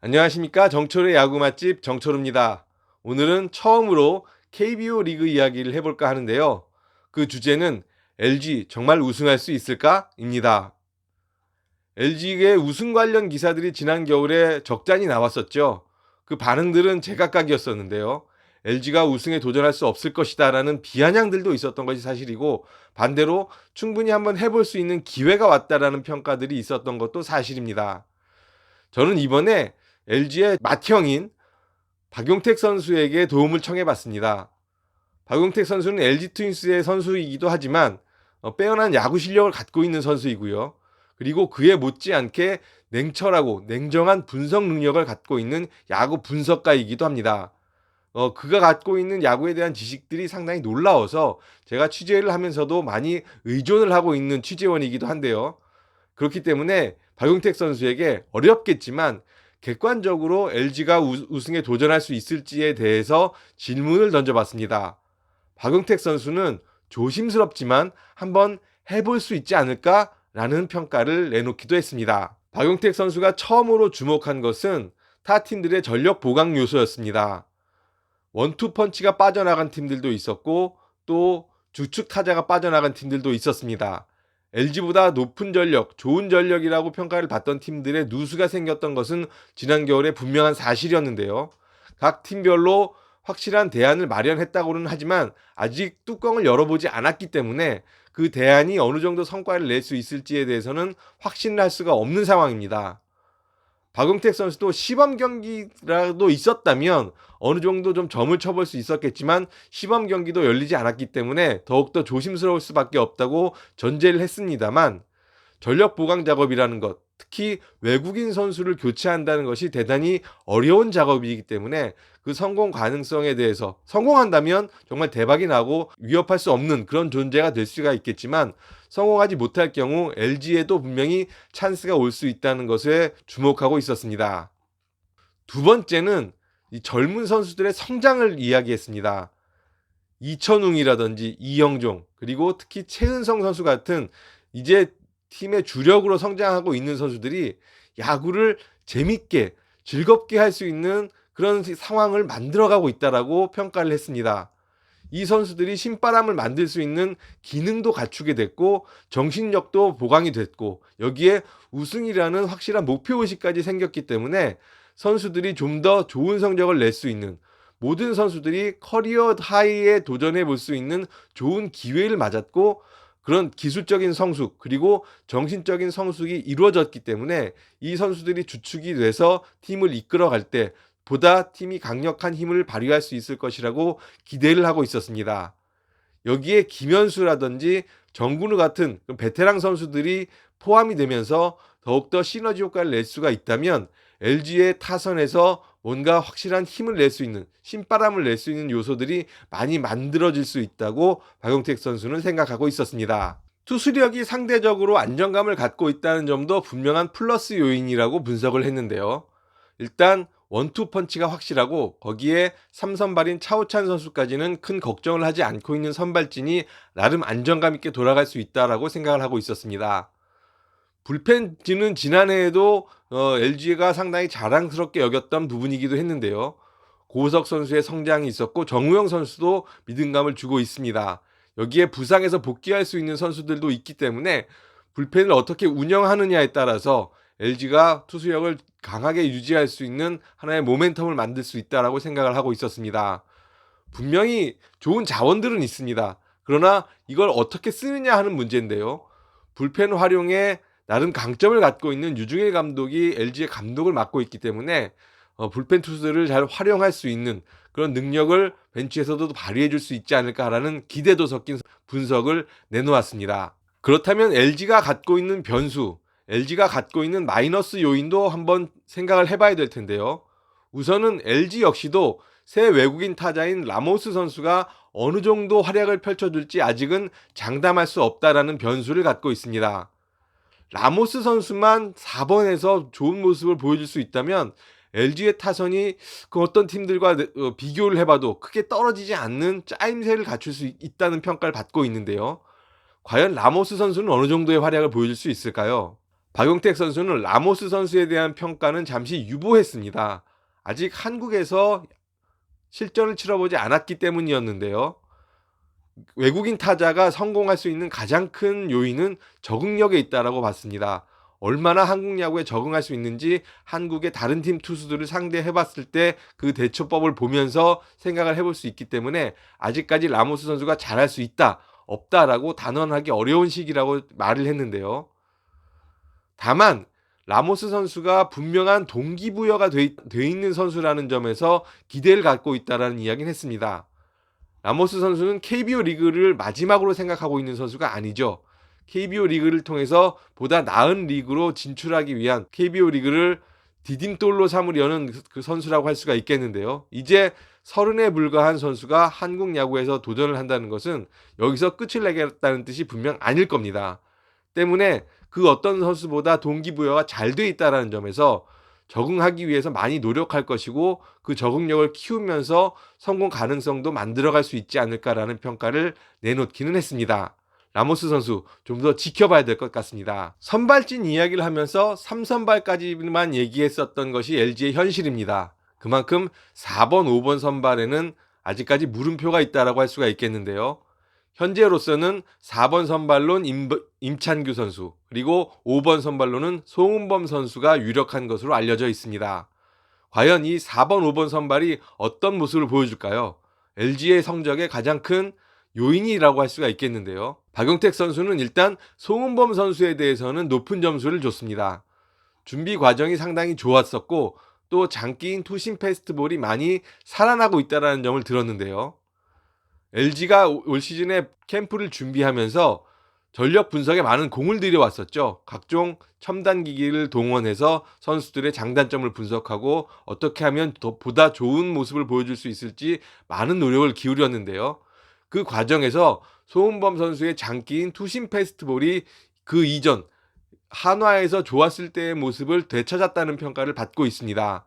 안녕하십니까. 정철의 야구 맛집 정철우입니다. 오늘은 처음으로 KBO 리그 이야기를 해볼까 하는데요. 그 주제는 LG 정말 우승할 수 있을까? 입니다. LG의 우승 관련 기사들이 지난 겨울에 적잖이 나왔었죠. 그 반응들은 제각각이었었는데요. LG가 우승에 도전할 수 없을 것이다 라는 비아냥들도 있었던 것이 사실이고, 반대로 충분히 한번 해볼 수 있는 기회가 왔다라는 평가들이 있었던 것도 사실입니다. 저는 이번에 LG의 맏형인 박용택 선수에게 도움을 청해봤습니다. 박용택 선수는 LG 트윈스의 선수이기도 하지만 빼어난 야구 실력을 갖고 있는 선수이고요. 그리고 그에 못지않게 냉철하고 냉정한 분석 능력을 갖고 있는 야구 분석가이기도 합니다. 그가 갖고 있는 야구에 대한 지식들이 상당히 놀라워서 제가 취재를 하면서도 많이 의존을 하고 있는 취재원이기도 한데요. 그렇기 때문에 박용택 선수에게 어렵겠지만 객관적으로 LG가 우승에 도전할 수 있을지에 대해서 질문을 던져봤습니다. 박용택 선수는 조심스럽지만 한번 해볼 수 있지 않을까라는 평가를 내놓기도 했습니다. 박용택 선수가 처음으로 주목한 것은 타 팀들의 전력 보강 요소였습니다. 원투 펀치가 빠져나간 팀들도 있었고 또 주축 타자가 빠져나간 팀들도 있었습니다. LG보다 높은 전력, 좋은 전력이라고 평가를 받던 팀들의 누수가 생겼던 것은 지난 겨울에 분명한 사실이었는데요. 각 팀별로 확실한 대안을 마련했다고는 하지만 아직 뚜껑을 열어보지 않았기 때문에 그 대안이 어느 정도 성과를 낼 수 있을지에 대해서는 확신을 할 수가 없는 상황입니다. 박용택 선수도 시범 경기라도 있었다면 어느 정도 좀 점을 쳐볼 수 있었겠지만 시범 경기도 열리지 않았기 때문에 더욱더 조심스러울 수밖에 없다고 전제를 했습니다만, 전력 보강 작업이라는 것, 특히 외국인 선수를 교체한다는 것이 대단히 어려운 작업이기 때문에 그 성공 가능성에 대해서 성공한다면 정말 대박이 나고 위협할 수 없는 그런 존재가 될 수가 있겠지만, 성공하지 못할 경우 LG에도 분명히 찬스가 올 수 있다는 것에 주목하고 있었습니다. 두 번째는 이 젊은 선수들의 성장을 이야기했습니다. 이천웅이라든지 이영종, 그리고 특히 최은성 선수 같은 이제 팀의 주력으로 성장하고 있는 선수들이 야구를 재밌게 즐겁게 할 수 있는 그런 상황을 만들어가고 있다라고 평가를 했습니다. 이 선수들이 신바람을 만들 수 있는 기능도 갖추게 됐고 정신력도 보강이 됐고 여기에 우승이라는 확실한 목표의식까지 생겼기 때문에 선수들이 좀 더 좋은 성적을 낼 수 있는, 모든 선수들이 커리어 하이에 도전해 볼 수 있는 좋은 기회를 맞았고, 그런 기술적인 성숙 그리고 정신적인 성숙이 이루어졌기 때문에 이 선수들이 주축이 돼서 팀을 이끌어갈 때 보다 팀이 강력한 힘을 발휘할 수 있을 것이라고 기대를 하고 있었습니다. 여기에 김현수라든지 정근우 같은 베테랑 선수들이 포함이 되면서 더욱더 시너지 효과를 낼 수가 있다면 LG의 타선에서 뭔가 확실한 힘을 낼 수 있는, 신바람을 낼 수 있는 요소들이 많이 만들어질 수 있다고 박용택 선수는 생각하고 있었습니다. 투수력이 상대적으로 안정감을 갖고 있다는 점도 분명한 플러스 요인이라고 분석을 했는데요. 일단 원투 펀치가 확실하고 거기에 3선발인 차우찬 선수까지는 큰 걱정을 하지 않고 있는 선발진이 나름 안정감 있게 돌아갈 수 있다라고 생각을 하고 있었습니다. 불펜진은 지난해에도 LG가 상당히 자랑스럽게 여겼던 부분이기도 했는데요. 고우석 선수의 성장이 있었고 정우영 선수도 믿음감을 주고 있습니다. 여기에 부상에서 복귀할 수 있는 선수들도 있기 때문에 불펜을 어떻게 운영하느냐에 따라서 LG가 투수력을 강하게 유지할 수 있는 하나의 모멘텀을 만들 수 있다라고 생각을 하고 있었습니다. 분명히 좋은 자원들은 있습니다. 그러나 이걸 어떻게 쓰느냐 하는 문제인데요. 불펜 활용에 나름 강점을 갖고 있는 유중일 감독이 LG의 감독을 맡고 있기 때문에 불펜 투수들을 잘 활용할 수 있는 그런 능력을 벤치에서도 발휘해 줄 수 있지 않을까라는 기대도 섞인 분석을 내놓았습니다. 그렇다면 LG가 갖고 있는 변수, LG가 갖고 있는 마이너스 요인도 한번 생각을 해봐야 될 텐데요. 우선은 LG 역시도 새 외국인 타자인 라모스 선수가 어느 정도 활약을 펼쳐줄지 아직은 장담할 수 없다라는 변수를 갖고 있습니다. 라모스 선수만 4번에서 좋은 모습을 보여줄 수 있다면 LG의 타선이 그 어떤 팀들과 비교를 해봐도 크게 떨어지지 않는 짜임새를 갖출 수 있다는 평가를 받고 있는데요. 과연 라모스 선수는 어느 정도의 활약을 보여줄 수 있을까요? 박용택 선수는 라모스 선수에 대한 평가는 잠시 유보했습니다. 아직 한국에서 실전을 치러보지 않았기 때문이었는데요. 외국인 타자가 성공할 수 있는 가장 큰 요인은 적응력에 있다라고 봤습니다. 얼마나 한국 야구에 적응할 수 있는지 한국의 다른 팀 투수들을 상대해 봤을 때 그 대처법을 보면서 생각을 해볼 수 있기 때문에 아직까지 라모스 선수가 잘할 수 있다, 없다라고 단언하기 어려운 시기라고 말을 했는데요. 다만 라모스 선수가 분명한 동기부여가 돼 있는 선수라는 점에서 기대를 갖고 있다라는 이야기는 했습니다. 라모스 선수는 KBO 리그를 마지막으로 생각하고 있는 선수가 아니죠. KBO 리그를 통해서 보다 나은 리그로 진출하기 위한 KBO 리그를 디딤돌로 삼으려는 그 선수라고 할 수가 있겠는데요. 이제 30에 불과한 선수가 한국 야구에서 도전을 한다는 것은 여기서 끝을 내겠다는 뜻이 분명 아닐 겁니다. 때문에 그 어떤 선수보다 동기부여가 잘 돼 있다는 점에서 적응하기 위해서 많이 노력할 것이고 그 적응력을 키우면서 성공 가능성도 만들어갈 수 있지 않을까라는 평가를 내놓기는 했습니다. 라모스 선수 좀 더 지켜봐야 될 것 같습니다. 선발진 이야기를 하면서 3선발까지만 얘기했었던 것이 LG의 현실입니다. 그만큼 4번, 5번 선발에는 아직까지 물음표가 있다라고 할 수가 있겠는데요. 현재로서는 4번 선발로는 임찬규 선수, 그리고 5번 선발로는 송은범 선수가 유력한 것으로 알려져 있습니다. 과연 이 4번, 5번 선발이 어떤 모습을 보여줄까요? LG의 성적의 가장 큰 요인이라고 할 수가 있겠는데요. 박용택 선수는 일단 송은범 선수에 대해서는 높은 점수를 줬습니다. 준비 과정이 상당히 좋았었고 또 장기인 투심 패스트볼이 많이 살아나고 있다는 점을 들었는데요. LG가 올 시즌에 캠프를 준비하면서 전력 분석에 많은 공을 들여왔었죠. 각종 첨단 기기를 동원해서 선수들의 장단점을 분석하고 어떻게 하면 더 보다 좋은 모습을 보여줄 수 있을지 많은 노력을 기울였는데요. 그 과정에서 소은범 선수의 장기인 투심 패스트볼이 그 이전 한화에서 좋았을 때의 모습을 되찾았다는 평가를 받고 있습니다.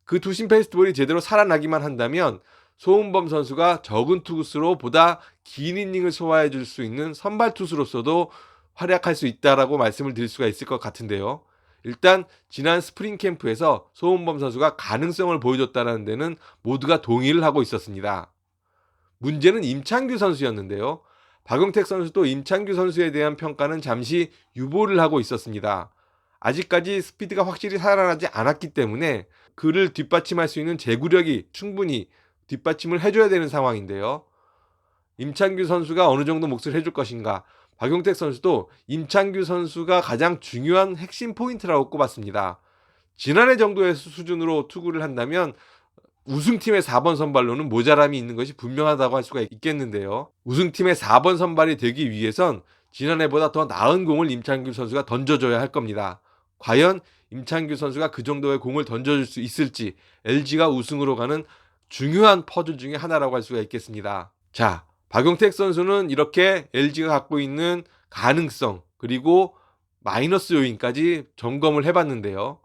그 투심 패스트볼이 제대로 살아나기만 한다면 소은범 선수가 적은 투구수로 보다 긴 이닝을 소화해 줄 수 있는 선발 투수로서도 활약할 수 있다라고 말씀을 드릴 수가 있을 것 같은데요. 일단 지난 스프링 캠프에서 소은범 선수가 가능성을 보여줬다는 데는 모두가 동의를 하고 있었습니다. 문제는 임창규 선수였는데요. 박용택 선수도 임창규 선수에 대한 평가는 잠시 유보를 하고 있었습니다. 아직까지 스피드가 확실히 살아나지 않았기 때문에 그를 뒷받침할 수 있는 제구력이 충분히 뒷받침을 해줘야 되는 상황인데요. 임창규 선수가 어느 정도 몫을 해줄 것인가? 박용택 선수도 임창규 선수가 가장 중요한 핵심 포인트라고 꼽았습니다. 지난해 정도의 수준으로 투구를 한다면 우승팀의 4번 선발로는 모자람이 있는 것이 분명하다고 할 수가 있겠는데요. 우승팀의 4번 선발이 되기 위해선 지난해보다 더 나은 공을 임창규 선수가 던져줘야 할 겁니다. 과연 임창규 선수가 그 정도의 공을 던져줄 수 있을지 LG가 우승으로 가는 중요한 퍼즐 중에 하나라고 할 수가 있겠습니다. 자, 박용택 선수는 이렇게 LG가 갖고 있는 가능성 그리고 마이너스 요인까지 점검을 해봤는데요.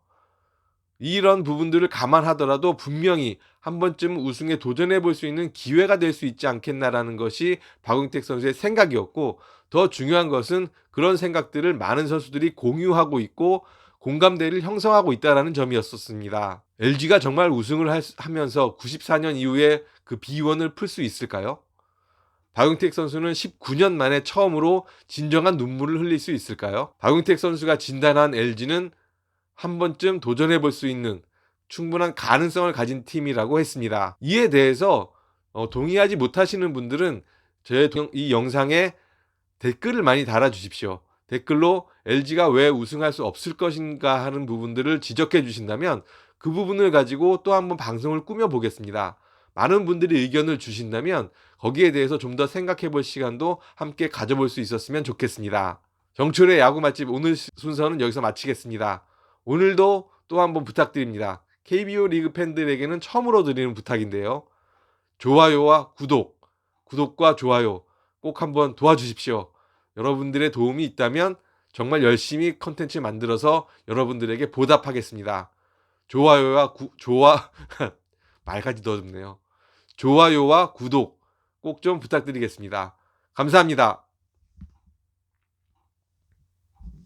이런 부분들을 감안하더라도 분명히 한 번쯤 우승에 도전해 볼 수 있는 기회가 될 수 있지 않겠나라는 것이 박용택 선수의 생각이었고, 더 중요한 것은 그런 생각들을 많은 선수들이 공유하고 있고 공감대를 형성하고 있다는 점이었습니다. LG가 정말 우승을 하면서 94년 이후에 그 비원을 풀 수 있을까요? 박용택 선수는 19년 만에 처음으로 진정한 눈물을 흘릴 수 있을까요? 박용택 선수가 진단한 LG는 한 번쯤 도전해 볼 수 있는 충분한 가능성을 가진 팀이라고 했습니다. 이에 대해서 동의하지 못하시는 분들은 이 영상에 댓글을 많이 달아주십시오. 댓글로 LG가 왜 우승할 수 없을 것인가 하는 부분들을 지적해 주신다면 그 부분을 가지고 또 한번 방송을 꾸며보겠습니다. 많은 분들이 의견을 주신다면 거기에 대해서 좀 더 생각해 볼 시간도 함께 가져볼 수 있었으면 좋겠습니다. 정철의 야구 맛집 오늘 순서는 여기서 마치겠습니다. 오늘도 또 한번 부탁드립니다. KBO 리그 팬들에게는 처음으로 드리는 부탁인데요. 좋아요와 구독과 좋아요 꼭 한번 도와주십시오. 여러분들의 도움이 있다면 정말 열심히 컨텐츠 만들어서 여러분들에게 보답하겠습니다. 말까지 더듬네요. 좋아요와 구독 꼭 좀 부탁드리겠습니다. 감사합니다.